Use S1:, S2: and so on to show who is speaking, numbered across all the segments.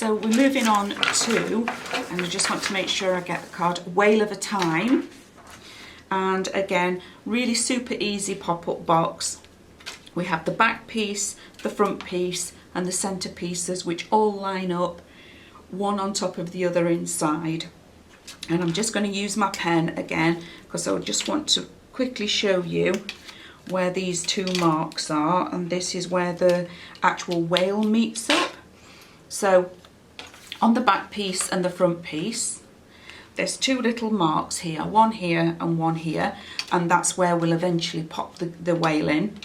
S1: So we're moving on to, and I just want to make sure I get the card, Whale of a Time. And again, really super easy pop-up box. We have the back piece, the front piece, and the centre pieces, which all line up one on top of the other inside. And I'm just going to use my pen again because I just want to quickly show you where these two marks are, and this is where the actual whale meets up. So on the back piece and the front piece, there's two little marks here and one here, and that's where we'll eventually pop the whale in.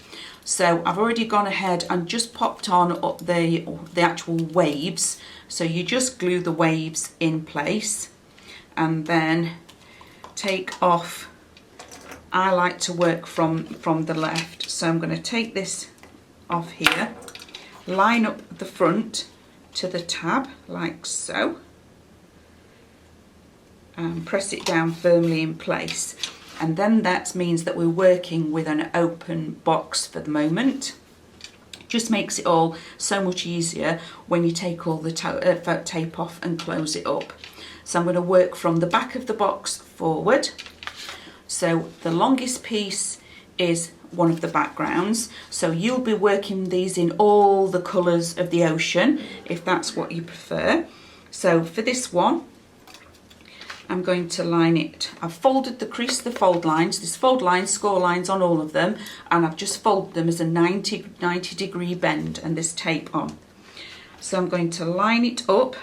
S1: So I've already gone ahead and just popped on up the actual waves. So you just glue the waves in place and then take off. I like to work from the left, so I'm going to take this off here, line up the front to the tab like so, and press it down firmly in place. And then that means that we're working with an open box for the moment. Just makes it all so much easier when you take all the tape off and close it up. So I'm going to work from the back of the box forward. So the longest piece is one of the backgrounds. So you'll be working these in all the colours of the ocean, if that's what you prefer. So for this one, I'm going to line it. I've folded the crease, the fold lines. There's fold lines, score lines on all of them, and I've just folded them as a 90 degree bend and this tape on. So I'm going to line it up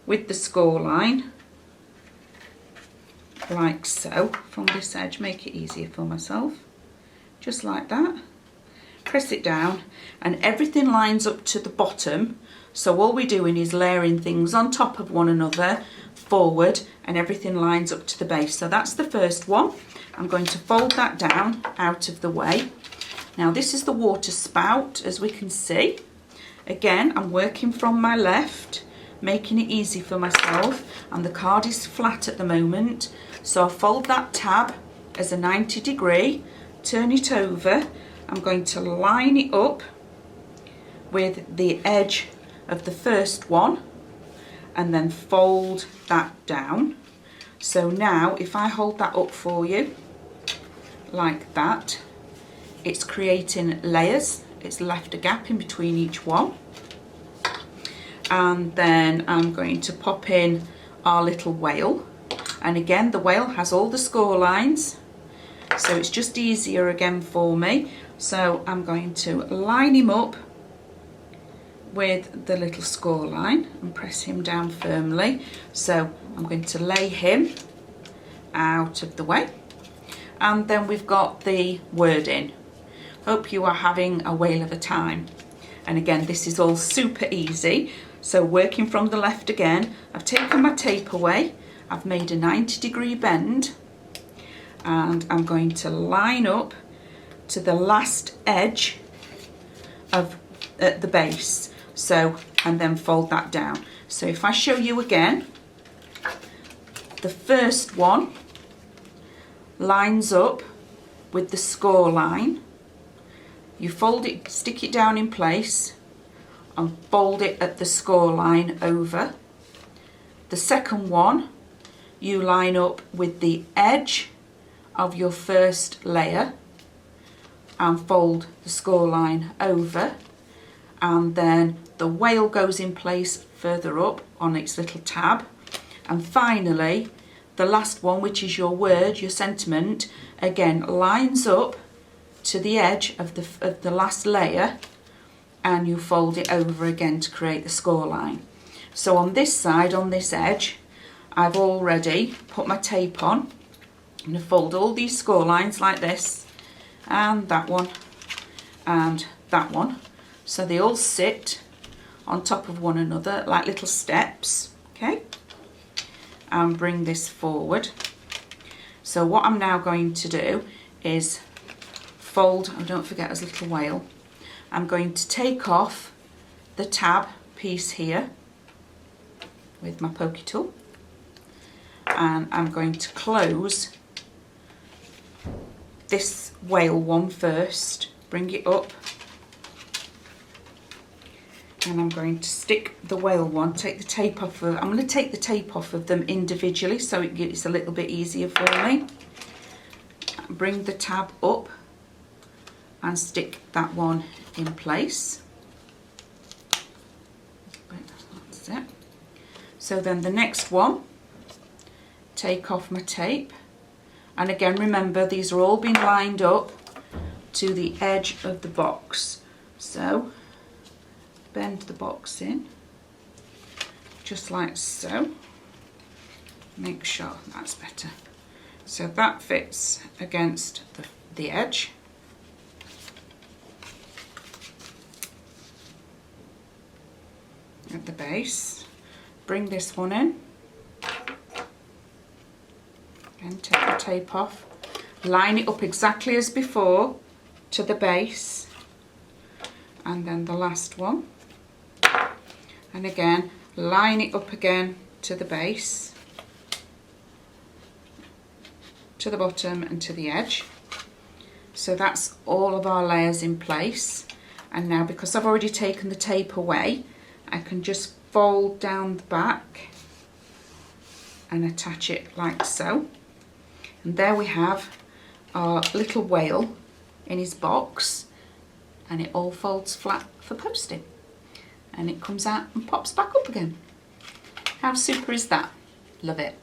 S1: with the score line like so from this edge. Make it easier for myself, just like that. Press it down and everything lines up to the bottom. So all we're doing is layering things on top of one another forward, and everything lines up to the base. So that's the first one. I'm going to fold that down out of the way. Now this is the water spout, as we can see. Again, I'm working from my left, making it easy for myself, and the card is flat at the moment. So I fold that tab as a 90 degree, turn it over. I'm going to line it up with the edge of the first one and then fold that down. So now if I hold that up for you like that, it's creating layers. It's left a gap in between each one. And then I'm going to pop in our little whale, and again the whale has all the score lines, so it's just easier again for me. So I'm going to line him up with the little score line and press him down firmly. So I'm going to lay him out of the way, and then we've got the wording. Hope you are having a whale of a time. And again, this is all super easy. So working from the left again, I've taken my tape away, I've made a 90 degree bend, and I'm going to line up to the last edge of the base. So, and then fold that down. So if I show you again, the first one lines up with the score line. You fold it, stick it down in place and fold it at the score line over. The second one, you line up with the edge of your first layer and fold the score line over, and then the whale goes in place further up on its little tab. And finally, the last one, which is your word, your sentiment, again lines up to the edge of the last layer, and you fold it over again to create the score line. So on this side, on this edge, I've already put my tape on. I'm going to fold all these score lines like this, and that one, and that one. So they all sit on top of one another like little steps, okay? And bring this forward. So what I'm now going to do is fold, oh, don't forget his little whale. I'm going to take off the tab piece here with my pokey tool, and I'm going to close this whale one first, bring it up And I'm going to stick the whale one, take the tape off of, I'm going to take the tape off of them individually so it's a little bit easier for me. Bring the tab up and stick that one in place. That's it. So then the next one, take off my tape, and again remember these are all being lined up to the edge of the box. So bend the box in just like so. Make sure that's better. So that fits against the edge. At the base. Bring this one in. Again, take the tape off. Line it up exactly as before to the base. And then the last one. And again, line it up again to the base, to the bottom and to the edge. So that's all of our layers in place. And now, because I've already taken the tape away, I can just fold down the back and attach it like so. And there we have our little whale in his box, and it all folds flat for posting. And it comes out and pops back up again. How super is that? Love it.